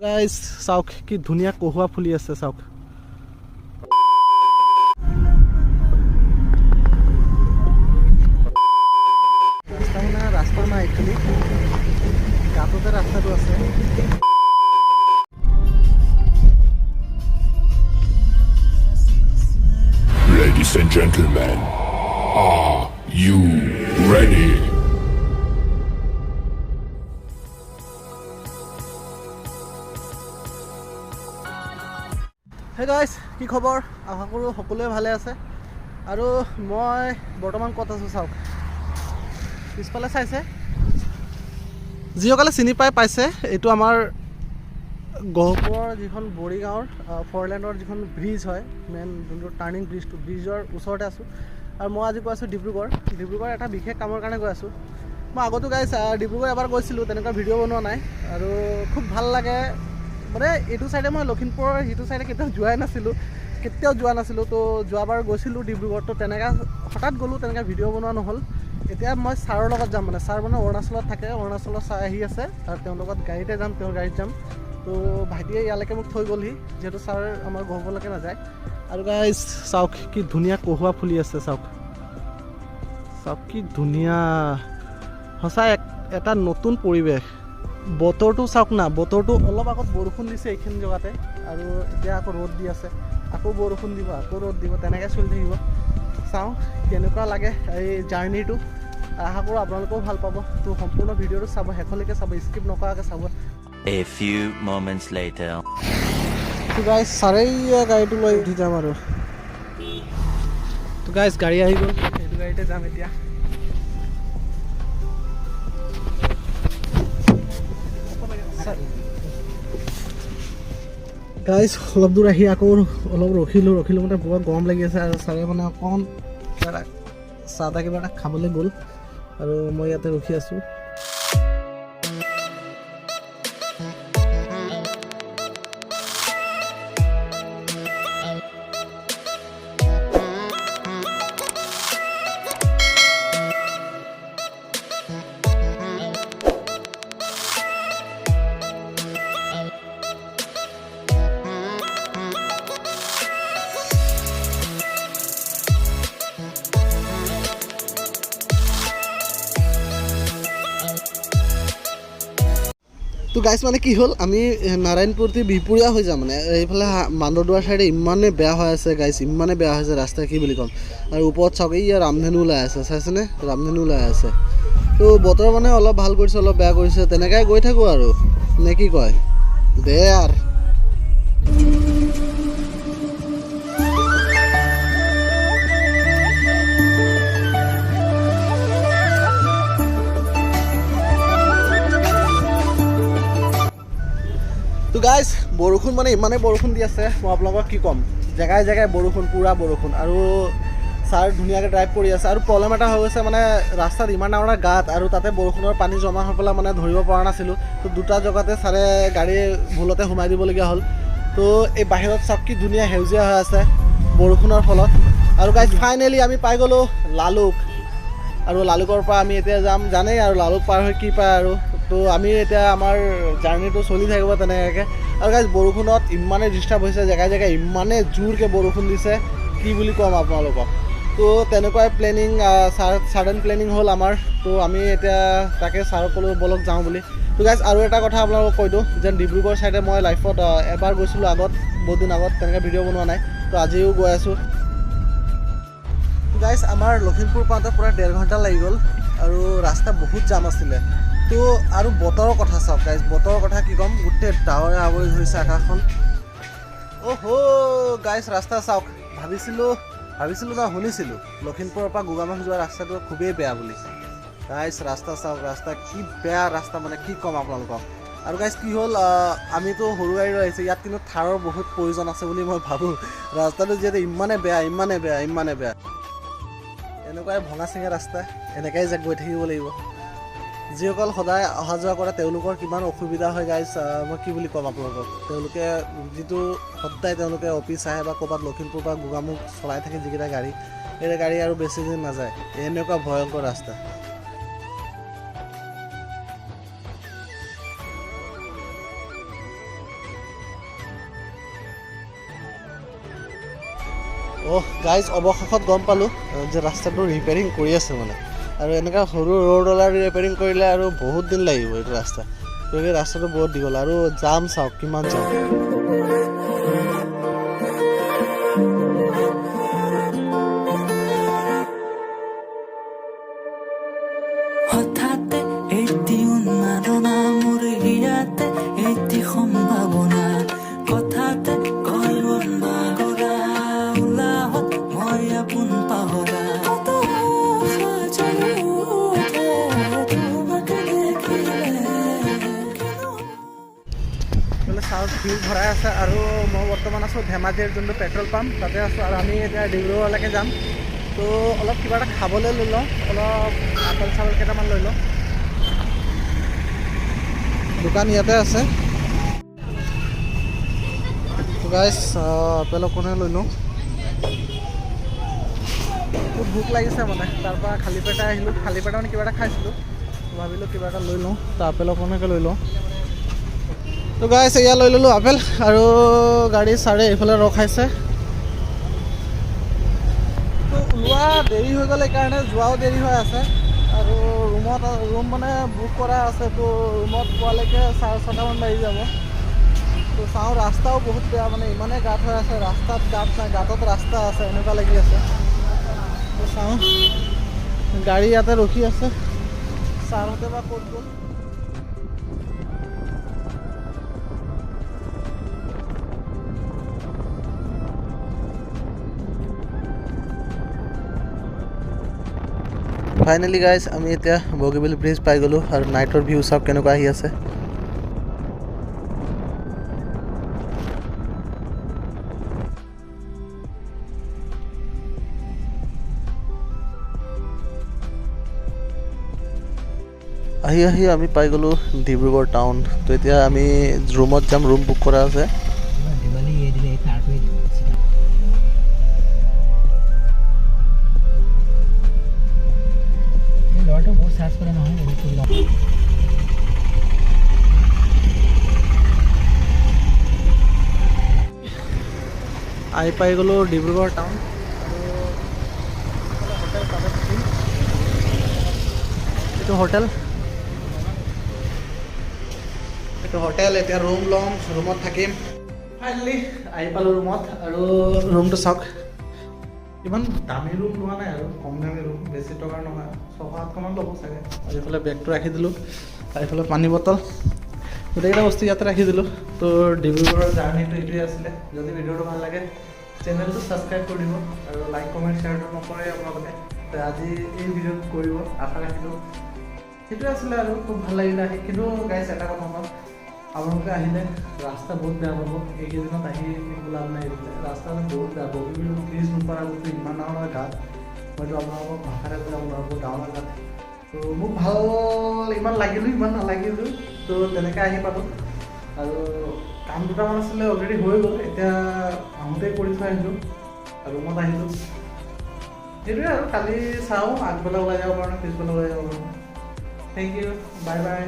Guys চাওক কি ধুনীয়া কহুৱা ফুলি আছে চাওক ৰাস্তা নাই একচুৱেলি গাঁততে ৰাস্তাটো আছে Ladies and gentlemen, are you ready? Hey guys, কি খবৰ আশা কৰোঁ সকলোৱে ভালে আছে আৰু মই বৰ্তমান ক'ত আছোঁ চাওক পিছফালে চাইছে যিসকলে চিনি পাইছে এইটো আমাৰ গহপুৰৰ যিখন বৰিগাঁৱৰ ফৰলেণ্ডৰ যিখন ব্ৰিজ হয় মেইন যোনটো টাৰ্ণিং ব্ৰিজটো ব্ৰিজৰ ওচৰতে আছোঁ আৰু মই আজি গৈ আছোঁ ডিব্ৰুগড় এটা বিশেষ কামৰ কাৰণে গৈ আছোঁ মই আগতো গাইছ ডিব্ৰুগড় এবাৰ গৈছিলোঁ তেনেকুৱা ভিডিঅ' বনোৱা নাই আৰু খুব ভাল লাগে মানে এইটো চাইডে মই লখিমপুৰৰ সিটো চাইডে কেতিয়াও যোৱা নাছিলোঁ তো যোৱাবাৰ গৈছিলোঁ ডিব্ৰুগড় তো তেনেকৈ হঠাৎ গ'লোঁ তেনেকৈ ভিডিঅ' বনোৱা নহ'ল এতিয়া মই ছাৰৰ লগত যাম মানে ছাৰ মানে অৰুণাচলত থাকে অৰুণাচলৰ ছাৰ আহি আছে আৰু তেওঁৰ লগত গাড়ীতে যাম তেওঁৰ গাড়ীত যাম তো ভাইটিয়ে ইয়ালৈকে মোক থৈ গ'লহি যিহেতু ছাৰ আমাৰ গহপুৰলৈকে নাযায় আৰু গাইছ চাওক কি ধুনীয়া কহুৱা ফুলি আছে চাওক কি ধুনীয়া সঁচাই এটা নতুন পৰিৱেশ বতৰটো চাওক না বতৰটো অলপ আগত বৰষুণ দিছে এইখিনি জেগাতে আৰু এতিয়া আকৌ ৰ'দ দি আছে আকৌ বৰষুণ দিব আকৌ ৰ'দ দিব তেনেকৈ চলি থাকিব চাওঁ কেনেকুৱা লাগে এই জাৰ্ণিটো আশা কৰোঁ আপোনালোকেও ভাল পাব তো সম্পূৰ্ণ ভিডিঅ'টো চাব শেষলৈকে চাব স্কিপ নকৰাকৈ চাব A few moments later. তো গাইছ চাৰেই গাড়ীটো লৈ উঠি যাম আৰু তো গাইছ গাড়ী আহি গ'ল এইটো গাড়ীতে যাম এতিয়া গাইছ অলপ দূৰ আহি আকৌ অলপ ৰখিলোঁ মানে বহুত গৰম লাগি আছে আৰু ছাৰে মানে অকণ চাহ তাহ কিবা এটা খাবলৈ গ'ল আৰু মই ইয়াতে ৰখি আছোঁ তো গাইছ মানে কি হ'ল আমি নাৰায়ণপুৰ বিহপুৰীয়া হৈ যাম মানে এইফালে মান্দৰদুৱাৰ চাইডে ইমানে বেয়া হৈ আছে গাইছ ইমানে বেয়া হৈছে ৰাস্তা কি বুলি ক'ম আৰু ওপৰত চাওক এইয়া ৰামধেনু ওলাই আছে চাইছেনে ৰামধেনু ওলাই আছে তো বতৰ মানে অলপ ভাল কৰিছে অলপ বেয়া কৰিছে তেনেকৈ গৈ থাকোঁ আৰু নে কি কয় দে আৰ তো গাইছ বৰষুণ মানে ইমানেই বৰষুণ দি আছে মই আপোনালোকক কি ক'ম জেগাই জেগাই বৰষুণ পূৰা বৰষুণ আৰু ছাৰ ধুনীয়াকৈ ড্ৰাইভ কৰি আছে আৰু প্ৰব্লেম এটা হৈ গৈছে মানে ৰাস্তাত ইমান ডাঙৰ গাঁত আৰু তাতে বৰষুণৰ পানী জমা হৈ পেলাই মানে ধৰিব পৰা নাছিলোঁ তো দুটা জেগাতে ছাৰে গাড়ী ভুলতে সোমাই দিবলগীয়া হ'ল তো এই বাহিৰত চাওক কি ধুনীয়া সেউজীয়া হৈ আছে বৰষুণৰ ফলত আৰু গাইছ ফাইনেলি আমি পাই গ'লোঁ লালুক আৰু লালুকৰ পৰা আমি এতিয়া যাম জানেই আৰু লালুক পাৰ হৈ কি পায় আৰু তো আমি এতিয়া আমাৰ জাৰ্ণিটো চলি থাকিব তেনেকৈ আৰু গাইছ বৰষুণত ইমানেই ডিষ্টাৰ্ব হৈছে জেগাই জেগাই ইমানেই জোৰকৈ বৰষুণ দিছে কি বুলি ক'ম আপোনালোকক তো তেনেকুৱাই প্লেনিং ছাডেন প্লেনিং হ'ল আমাৰ তো আমি এতিয়া তাকে ছাৰক ক'লোঁ বলক যাওঁ বুলি তো গাইছ আৰু এটা কথা আপোনালোকক কৈ দিওঁ যেন ডিব্ৰুগড় ছাইডে মই লাইফত এবাৰ গৈছিলোঁ আগত বহুত দিন আগত তেনেকৈ ভিডিঅ' বনোৱা নাই তো আজিও গৈ আছোঁ গাইছ আমাৰ লখিমপুৰ পাওঁতে পূৰা 1.5 ঘণ্টা লাগি গ'ল আৰু ৰাস্তা বহুত জাম আছিলে তো আৰু বতৰৰ কথা চাওক গাইছ বতৰৰ কথা কি ক'ম গোটেই ডাৱৰে আৱৰি ধৰিছে আকাশখন গাইছ ৰাস্তা চাওক ভাবিছিলোঁ না শুনিছিলোঁ লখিমপুৰৰ পৰা গোগামুখ যোৱা ৰাস্তাটো খুবেই বেয়া বুলি গাইছ ৰাস্তা চাওক ৰাস্তা কি বেয়া ৰাস্তা মানে কি ক'ম আপোনালোকক আৰু গাইছ কি হ'ল আমিতো সৰু গাড়ী লৈ আহিছোঁ ইয়াত কিন্তু থাৰৰ বহুত প্ৰয়োজন আছে বুলি মই ভাবোঁ ৰাস্তাটো যিহেতু ইমানে বেয়া এনেকুৱাই ভঙা চিঙা ৰাস্তা এনেকৈ যে গৈ থাকিব লাগিব যিসকল সদায় অহা যোৱা কৰে তেওঁলোকৰ কিমান অসুবিধা হয় গাইছ মই কি বুলি ক'ম আপোনালোকক তেওঁলোকে যিটো সদায় তেওঁলোকে অফিচ আহে বা ক'ৰবাত লখিমপুৰ বা গোগামুখ চলাই থাকে যিকেইটা গাড়ী এই গাড়ী আৰু বেছি দিন নাযায় এনেকুৱা ভয়ংকৰ ৰাস্তা গাইজ অৱশেষত গম পালোঁ যে ৰাস্তাটো ৰিপেয়াৰিং কৰি আছে মানে আৰু এনেকুৱা সৰু ৰোড ওলাৰ ৰিপেয়াৰিং কৰিলে আৰু বহুত দিন লাগিব এইটো ৰাস্তা গতিকে ৰাস্তাটো বহুত দীঘল আৰু জাম চাওক কিমান জাম হঠাতে এটি উন্মাদনা মোৰ হিয়াতে এটি সম্ভাৱনা কথাতে কলবন বাগৰা উলাহত মই আপোন পাহৰা কত সাজে উঠে তোমাকে দেখিলে মানে চাউথ ভিউ ভৰাই আছে আৰু মই বৰ্তমান আছোঁ ধেমাজিৰ যোনটো পেট্ৰল পাম্প তাতে আছোঁ আৰু আমি এতিয়া ডিব্ৰুগড়লৈকে যাম তো অলপ কিবা এটা খাবলৈ লৈ লওঁ অলপ আপেল চাপেল কেইটামান লৈ লওঁ দোকান ইয়াতে আছে গাইছ আপেল অকণে লৈ লওঁ বহুত ভোক লাগিছে মানে তাৰপৰা খালী পেটা আহিলোঁ খালী পেটা মানে কিবা এটা খাইছিলোঁ ভাবিলোঁ কিবা এটা লৈ লওঁ তো আপেল অকণকে লৈ লওঁ তো গাইছ এয়া লৈ ল'লোঁ আপেল আৰু গাড়ী চাৰে এইফালে ৰখাইছে তো ওলোৱা দেৰি হৈ গ'ল সেইকাৰণে যোৱাও দেৰি হৈ আছে আৰু ৰুম মানে বুক কৰা আছে তো ৰুমত পোৱালৈকে 6:30মান বাজি যাব তো চাওঁ ৰাস্তাও বহুত বেয়া মানে ইমানেই গাঁত হৈ আছে ৰাস্তাত গাঁত নাই গাঁতত ৰাস্তা আছে এনেকুৱা লাগি আছে তো চাওঁ গাড়ী ইয়াতে ৰখি আছে ছাৰহঁতে বা ক'ত গ'ল ফাইনেলি গাইজ আমি এতিয়া বগীবিল ব্ৰিজ পাই গ'লোঁ আৰু নাইটৰ ভিউ চাওক কেনেকুৱা আহি আছে আহি আমি পাই গ'লোঁ ডিব্ৰুগড় টাউন তো এতিয়া আমি ৰুমত যাম ৰুম বুক কৰা আছে আহি পাই গ'লোঁ ডিব্ৰুগড় টাউন আৰু হোটেল তাতে থাকিম এইটো হোটেল এতিয়া ৰুম ল'ম ৰুমত থাকিম ফাইনেলি আহি পালোঁ ৰুমত আৰু ৰুমটো চাওক ইমান দামী ৰুম লোৱা নাই আৰু কম দামী ৰুম বেছি টকাৰ নহয় 6-7মান ল'ব চাগে আৰু এইফালে বেগটো ৰাখি দিলোঁ আৰু এইফালে পানী বটল গোটেইকেইটা বস্তু ইয়াতে ৰাখি দিলোঁ তো ডিব্ৰুগড়ৰ জাৰ্ণিটো এইটোৱে আছিলে যদি ভিডিঅ'টো ভাল লাগে চেনেলটো ছাবস্ক্ৰাইব কৰি দিব আৰু লাইক কমেণ্ট শ্বেয়াৰটো নকৰে আপোনালোকে তো আজি এই ভিডিঅ'টো কৰিব আশা ৰাখিলোঁ সেইটোৱে আছিলে আৰু খুব ভাল লাগিলে আহি কিন্তু গাইছ এটা কথা কওঁ আপোনালোকে আহিলে ৰাস্তা বহুত বেয়া পাব এইকেইদিনত আহি লাভ নাই ৰাস্তা বহুত বেয়া বগীবিল ব্ৰিজ নোপোৱাৰ আগতো ইমান ডাঙৰ ঘাট মইতো আপোনালোকক ভাষাৰে বোলে আপোনালোকৰ ডাঙৰ ঘাট তো মোক ভাল ইমান লাগিলোঁ ইমান নালাগিলোঁ তো তেনেকৈ আহি পালোঁ আৰু কাম দুটামান আছিলে অলৰেডি হৈ গ'ল এতিয়া আহোঁতেই কৰি থৈ আহিলোঁ ৰুমত আহিলোঁ সেইটোৱে আৰু কালি চাওঁ আগবেলা ওলাই যাব পাৰোঁ পিছবেলা ওলাই যাব পাৰোঁ থেংক ইউ বাই বাই